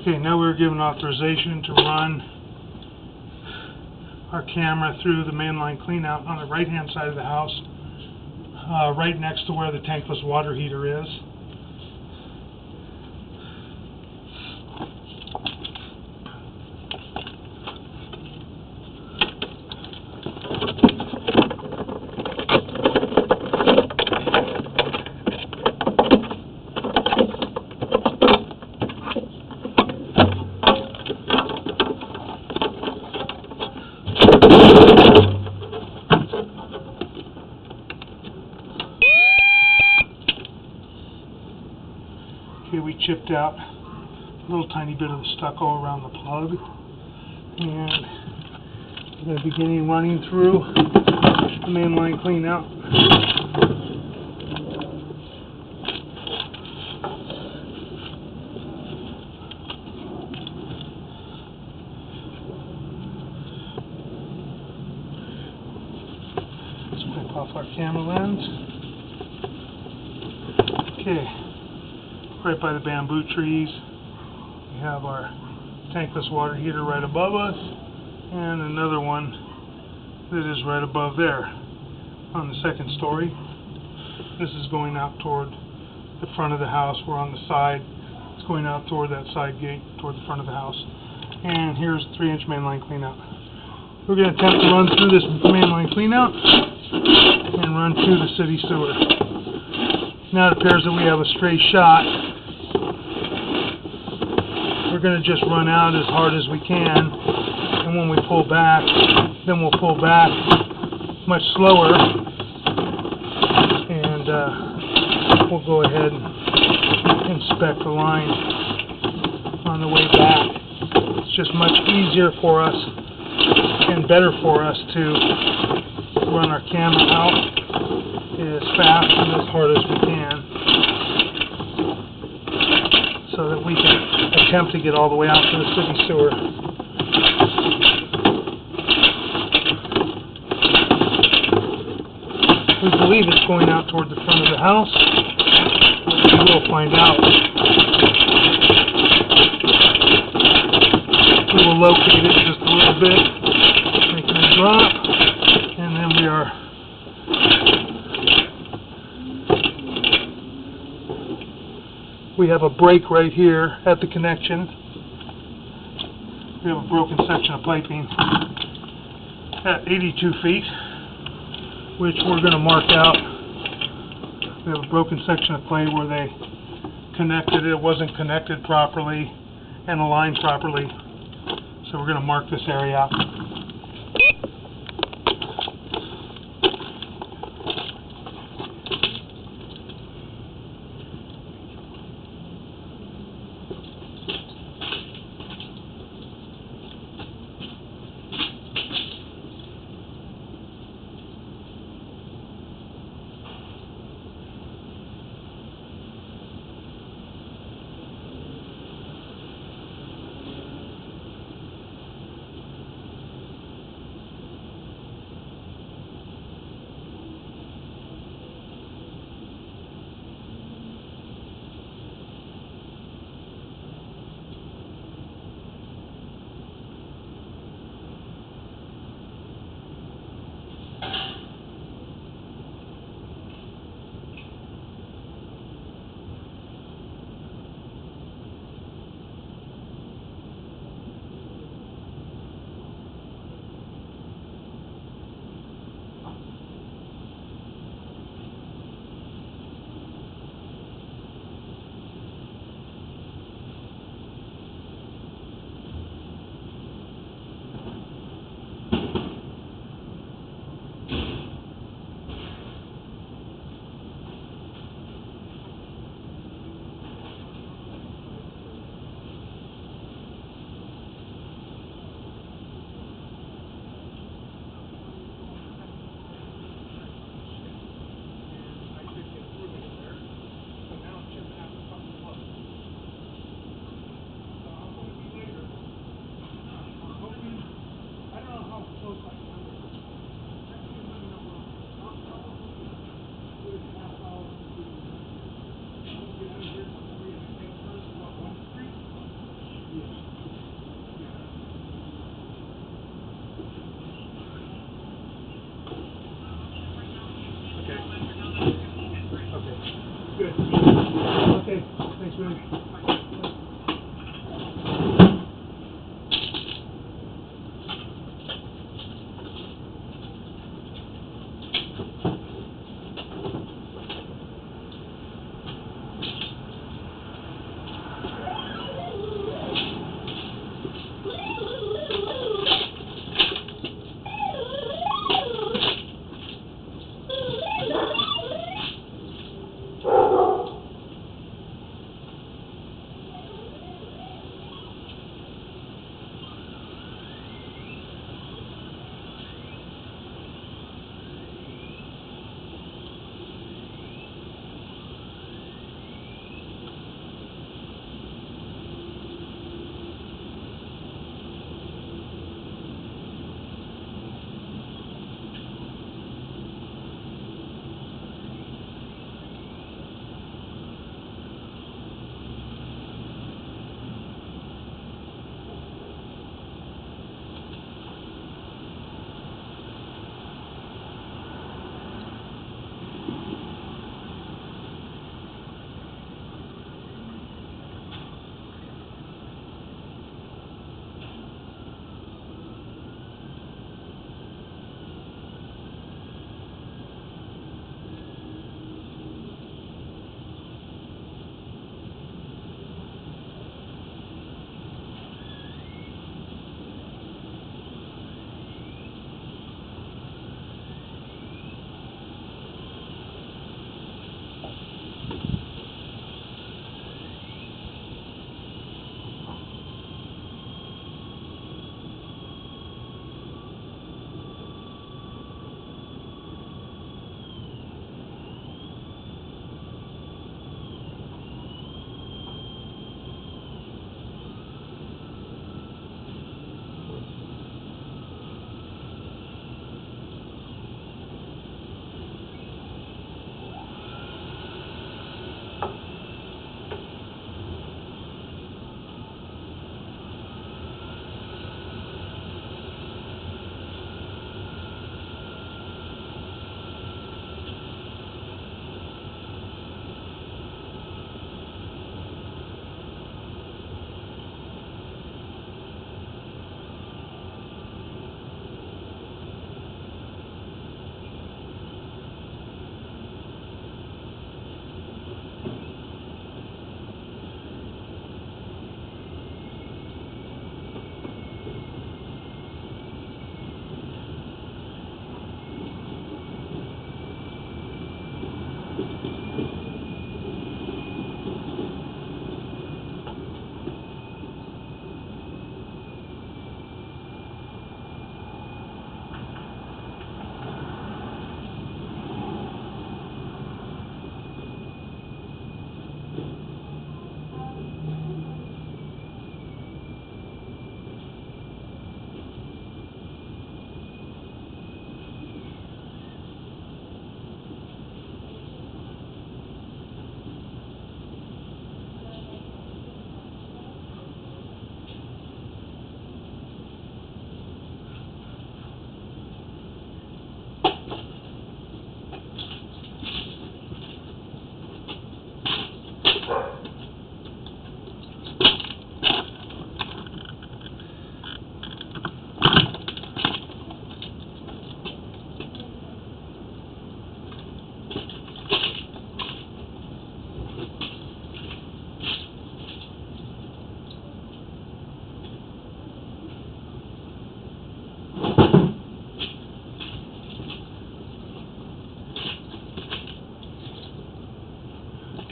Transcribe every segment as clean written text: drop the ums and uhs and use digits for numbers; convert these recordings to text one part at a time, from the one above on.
Okay, now we're given authorization to run our camera through the mainline cleanout on the right hand side of the house, right next to where the tankless water heater is. Okay, we chipped out a little tiny bit of the stucco around the plug, and we're going to begin running through the mainline cleanout. Let's wipe off our camera lens. Okay. Right by the bamboo trees, we have our tankless water heater right above us, and another one that is right above there on the second story. This is going out toward the front of the house. We're on the side. It's going out toward that side gate, toward the front of the house. And here's 3-inch mainline cleanout. We're going to attempt to run through this mainline cleanout and run to the city sewer. Now it appears that we have a stray shot. We're going to just run out as hard as we can, and when we pull back, then we'll pull back much slower, and we'll go ahead and inspect the line on the way back. It's just much easier for us and better for us to run our camera out as fast and as hard as we can, so that we can attempt to get all the way out to the city sewer. We believe it's going out toward the front of the house. We will find out. We will locate it just a little bit, making a drop, and then we have a break right here at the connection. We have a broken section of piping at 82 feet, which we're going to mark out. We have a broken section of clay where they connected it. It wasn't connected properly and aligned properly. So we're going to mark this area out.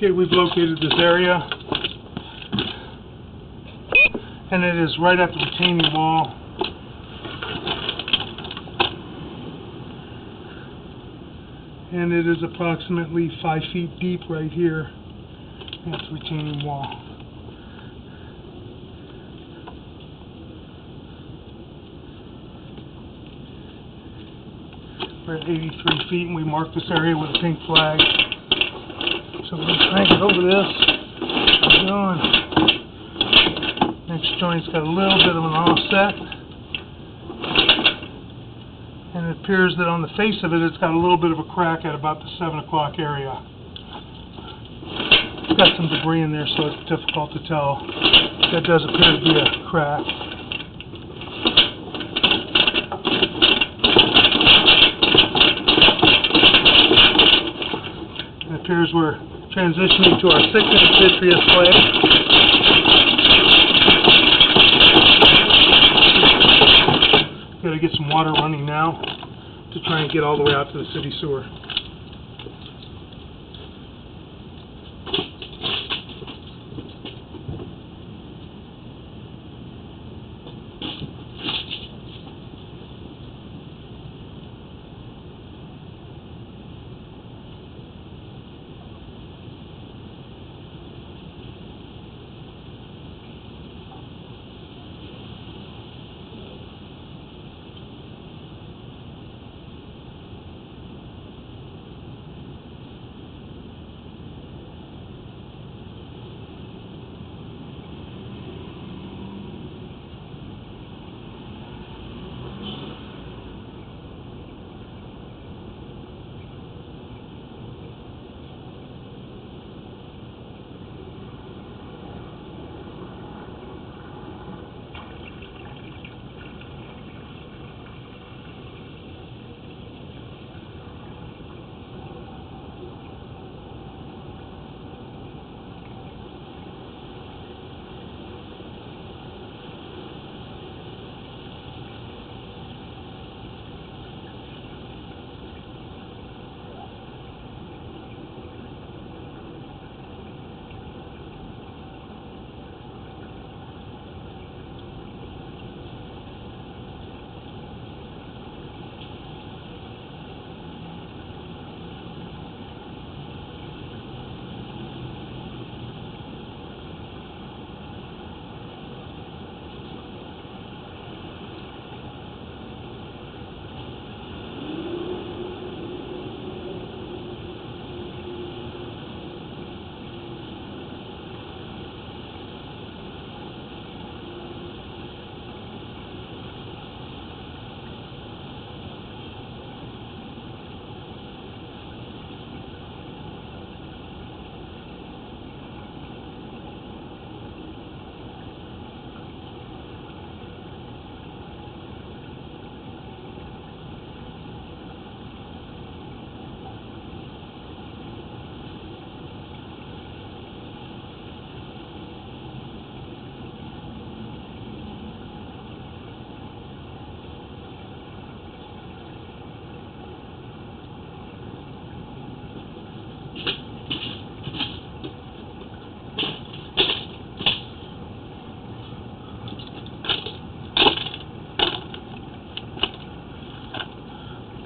Okay, we've located this area, and it is right at the retaining wall. And it is approximately 5 feet deep right here at the retaining wall. We're at 83 feet, and we marked this area with a pink flag. So we're going to crank it over this. Keep going. Next joint's got a little bit of an offset. And it appears that on the face of it, it's got a little bit of a crack at about the 7 o'clock area. It's got some debris in there, so it's difficult to tell. That does appear to be a crack. It appears we're transitioning to our 6-inch vitreous clay. Got to get some water running now to try and get all the way out to the city sewer.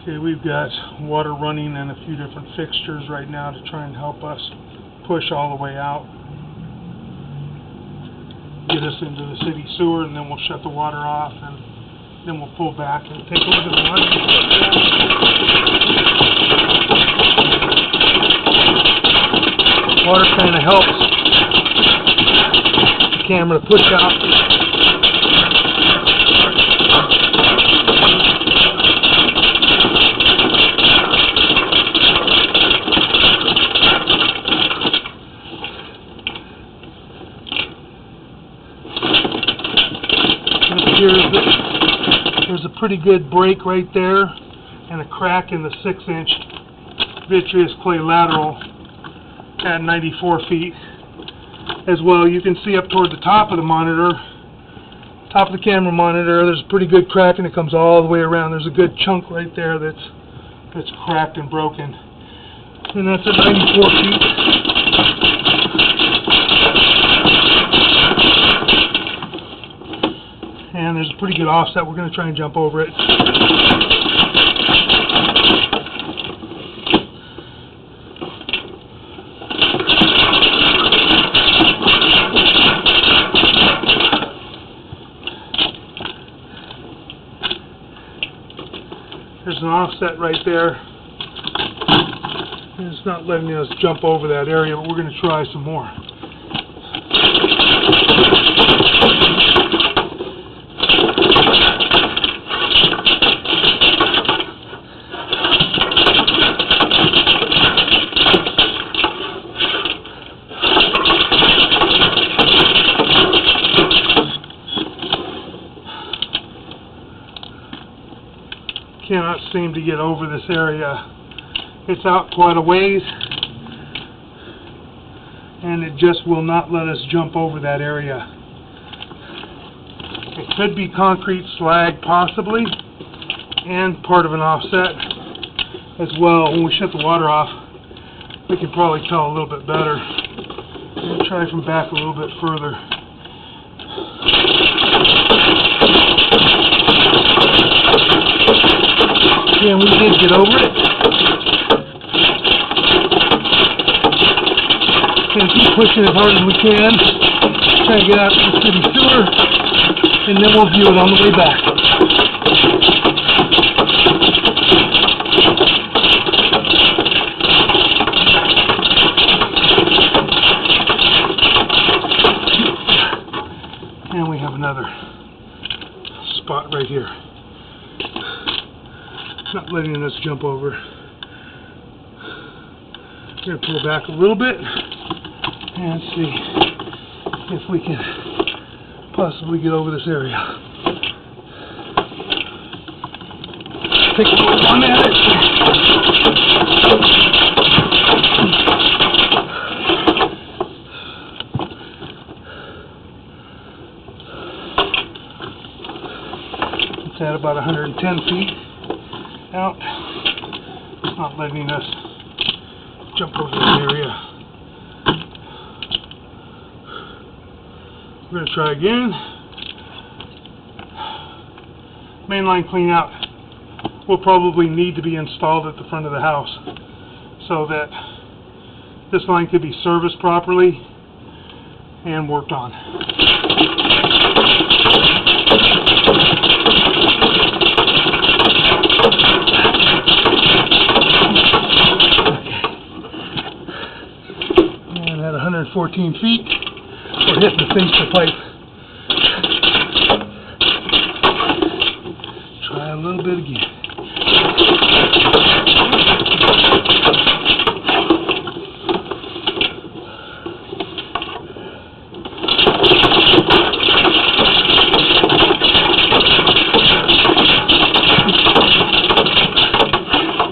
Okay, we've got water running and a few different fixtures right now to try and help us push all the way out, get us into the city sewer, and then we'll shut the water off, and then we'll pull back and take a look at the line. Water kind of helps the camera push out. There's a pretty good break right there and a crack in the 6-inch vitreous clay lateral at 94 feet. As well, you can see up toward the top of the monitor, top of the camera monitor, there's a pretty good crack, and it comes all the way around. There's a good chunk right there that's cracked and broken. And that's at 94 feet. and there's a pretty good offset. We're going to try and jump over it. There's an offset right there. And it's not letting us jump over that area, but we're going to try some more. Cannot seem to get over this area. It's out quite a ways, and it just will not let us jump over that area. It could be concrete slag possibly, and part of an offset as well. When we shut the water off, we can probably tell a little bit better. We'll try from back a little bit further. Yeah, we did get over it. And keep pushing as hard as we can. Try to get out to the city sewer, and then we'll view it on the way back. And we have another spot right here. Not letting us jump over. I'm going to pull back a little bit and see if we can possibly get over this area. Take a run at it. It's at about 110 feet. Out. It's not letting us jump over this area. We're going to try again. Mainline clean out will probably need to be installed at the front of the house so that this line could be serviced properly and worked on. And at 114 feet, we're hitting the face of the pipe. Try a little bit again.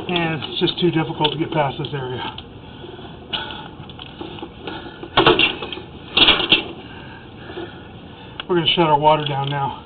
And it's just too difficult to get past this area. We're going to shut our water down now.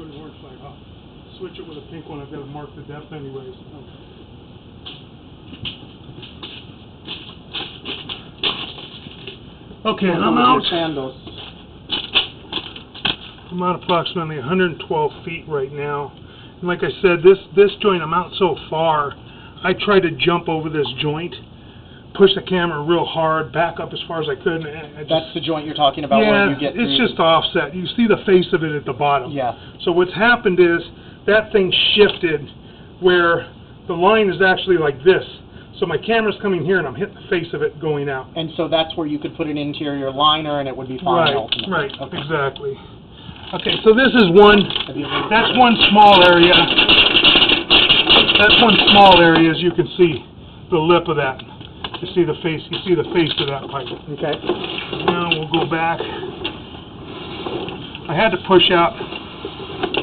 turn the orange light off. Switch it with a pink one. I've got to mark the depth anyways. Okay, I'm out. I'm out approximately 112 feet right now. And like I said, this joint, I'm out so far, I tried to jump over this joint, push the camera real hard, back up as far as I could. And that's the joint you're talking about? Yeah, where you get it's just offset. You see the face of it at the bottom. Yeah. So what's happened is that thing shifted where the line is actually like this. So my camera's coming here and I'm hitting the face of it going out. And so that's where you could put an interior liner and it would be fine ultimately. Right, okay. Exactly. Okay, so this is one, that's one small area. That's one small area, as you can see, the lip of that. You see the face of that pipe. Okay. Now we'll go back. I had to push out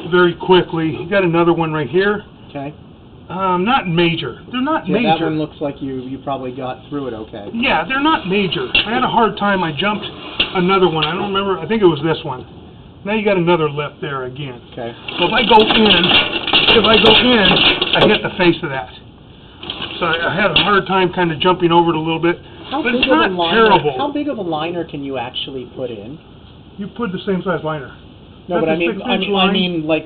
very quickly. You got another one right here. Okay. Not major. They're not major. That one looks like you probably got through it okay. Yeah, they're not major. I had a hard time. I jumped another one. I don't remember. I think it was this one. Now you got another lip there again. Okay. So if I go in, I hit the face of that. So I had a hard time kind of jumping over it a little bit. But it's not terrible. How big of a liner can you actually put in? You put the same size liner. No, but I mean, like,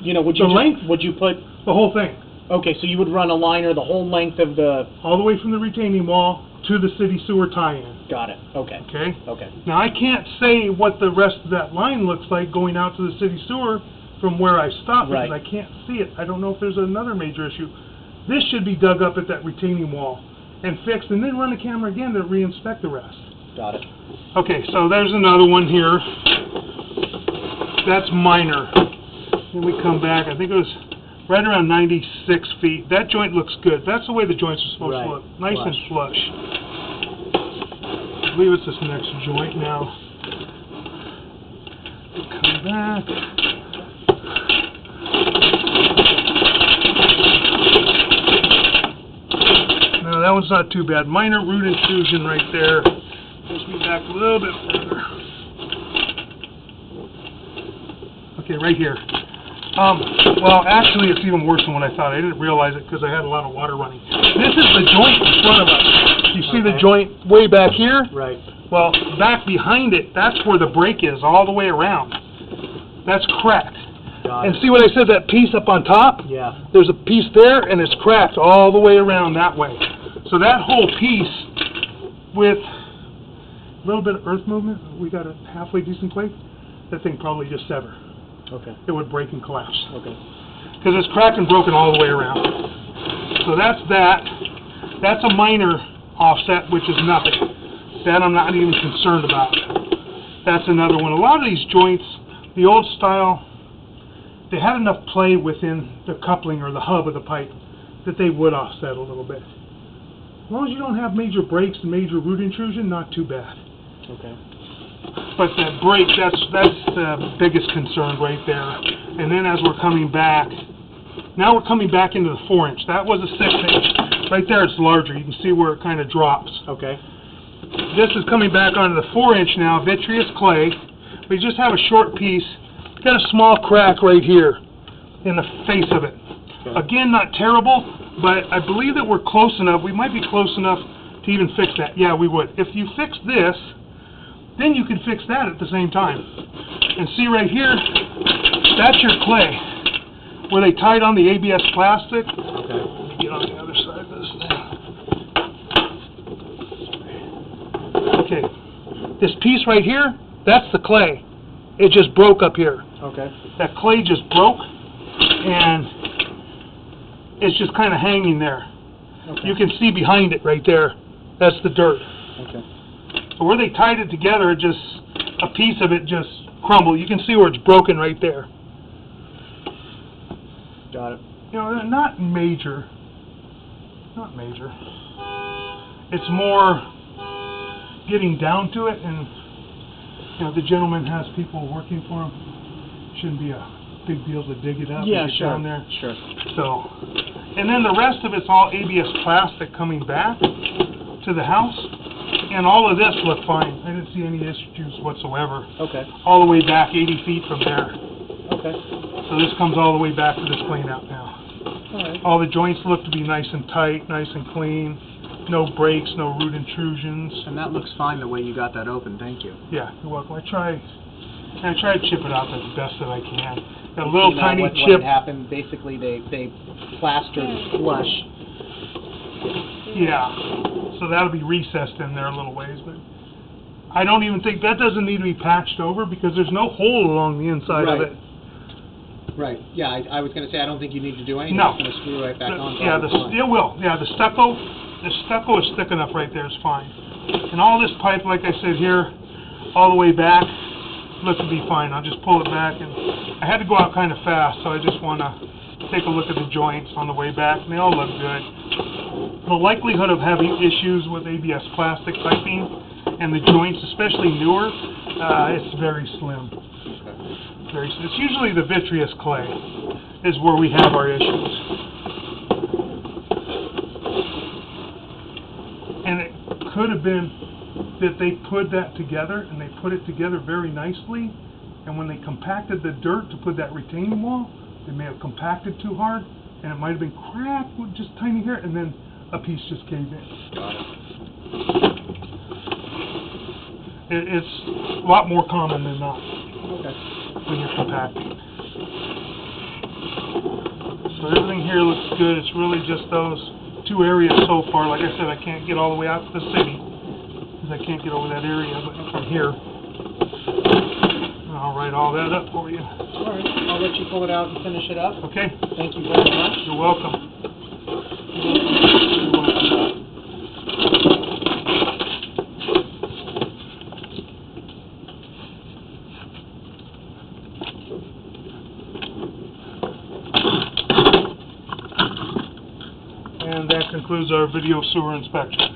you know, would you put the whole thing? Okay, so you would run a liner the whole length of the... All the way from the retaining wall to the city sewer tie-in. Got it. Okay. Okay? Okay. Now, I can't say what the rest of that line looks like going out to the city sewer from where I stopped because I can't see it. I don't know if there's another major issue. This should be dug up at that retaining wall and fixed, and then run the camera again to re-inspect the rest. Got it. Okay, so there's another one here. That's minor. Then we come back. I think it was right around 96 feet. That joint looks good. That's the way the joints are supposed to look. Nice and flush. I believe it's this next joint now. Come back. No, that one's not too bad. Minor root intrusion right there. Push me back a little bit further. Okay, right here. Well, actually, it's even worse than what I thought. I didn't realize it because I had a lot of water running. This is the joint in front of us. You see the joint way back here? Right. Well, back behind it, that's where the break is, all the way around. That's cracked. And see what I said, that piece up on top? Yeah. There's a piece there, and it's cracked all the way around that way. So that whole piece, with a little bit of earth movement, we got a halfway decent plate, that thing probably just severed. Okay. It would break and collapse. Okay. Because it's cracked and broken all the way around. So that's that. That's a minor offset, which is nothing. That I'm not even concerned about. That's another one. A lot of these joints, the old style, they had enough play within the coupling or the hub of the pipe that they would offset a little bit. As long as you don't have major breaks and major root intrusion, not too bad. Okay. But that break, that's the biggest concern right there. And then as we're coming back, now we're coming back into the 4-inch. That was a 6-inch. Right there it's larger. You can see where it kind of drops. Okay. This is coming back onto the 4-inch now, vitreous clay. We just have a short piece. Got a small crack right here in the face of it. Okay. Again, not terrible, but I believe that we're close enough. We might be close enough to even fix that. Yeah, we would. If you fix this, then you can fix that at the same time. And see right here, that's your clay, where they tied on the ABS plastic. Okay. Let me get on the other side of this now. Okay. This piece right here, that's the clay. It just broke up here. Okay. That clay just broke, and it's just kind of hanging there. Okay. You can see behind it right there. That's the dirt. Okay. So where they tied it together, just a piece of it just crumbled. You can see where it's broken right there. Got it. You know, not major. Not major. It's more getting down to it, and you know, the gentleman has people working for him. Shouldn't be a big deal to dig it up. Yeah, and get down there. Sure. So, and then the rest of it's all ABS plastic coming back to the house. And all of this looked fine. I didn't see any issues whatsoever. Okay. All the way back 80 feet from there. Okay. So this comes all the way back to this plane out now. All right. All the joints look to be nice and tight, nice and clean. No breaks, no root intrusions. And that looks fine the way you got that open. Thank you. Yeah, you're welcome. I try to chip it out as best that I can. Got a little tiny what chip. What happened? Basically, they plastered flush. Yeah, so that'll be recessed in there a little ways, but I don't even think that doesn't need to be patched over because there's no hole along the inside of it. Right. Yeah, I was going to say I don't think you need to do anything. No. It's going to screw right back on. Yeah, it will. Yeah, the stucco is thick enough right there. It's fine. And all this pipe, like I said here, all the way back, looks to be fine. I'll just pull it back, and I had to go out kind of fast, so I just want to take a look at the joints on the way back, and they all look good. The likelihood of having issues with ABS plastic piping and the joints, especially newer, it's very slim. It's usually the vitreous clay is where we have our issues. And it could have been that they put that together, and they put it together very nicely, and when they compacted the dirt to put that retaining wall, they may have compacted too hard, and it might have been cracked with just tiny here, and then a piece just caved in. It's a lot more common than not when you're compacting. So everything here looks good. It's really just those two areas so far. Like I said, I can't get all the way out to the city because I can't get over that area, but from here, and I'll write all that up for you. All right. I'll let you pull it out and finish it up. Okay. Thank you very much. You're welcome. And that concludes our video sewer inspection.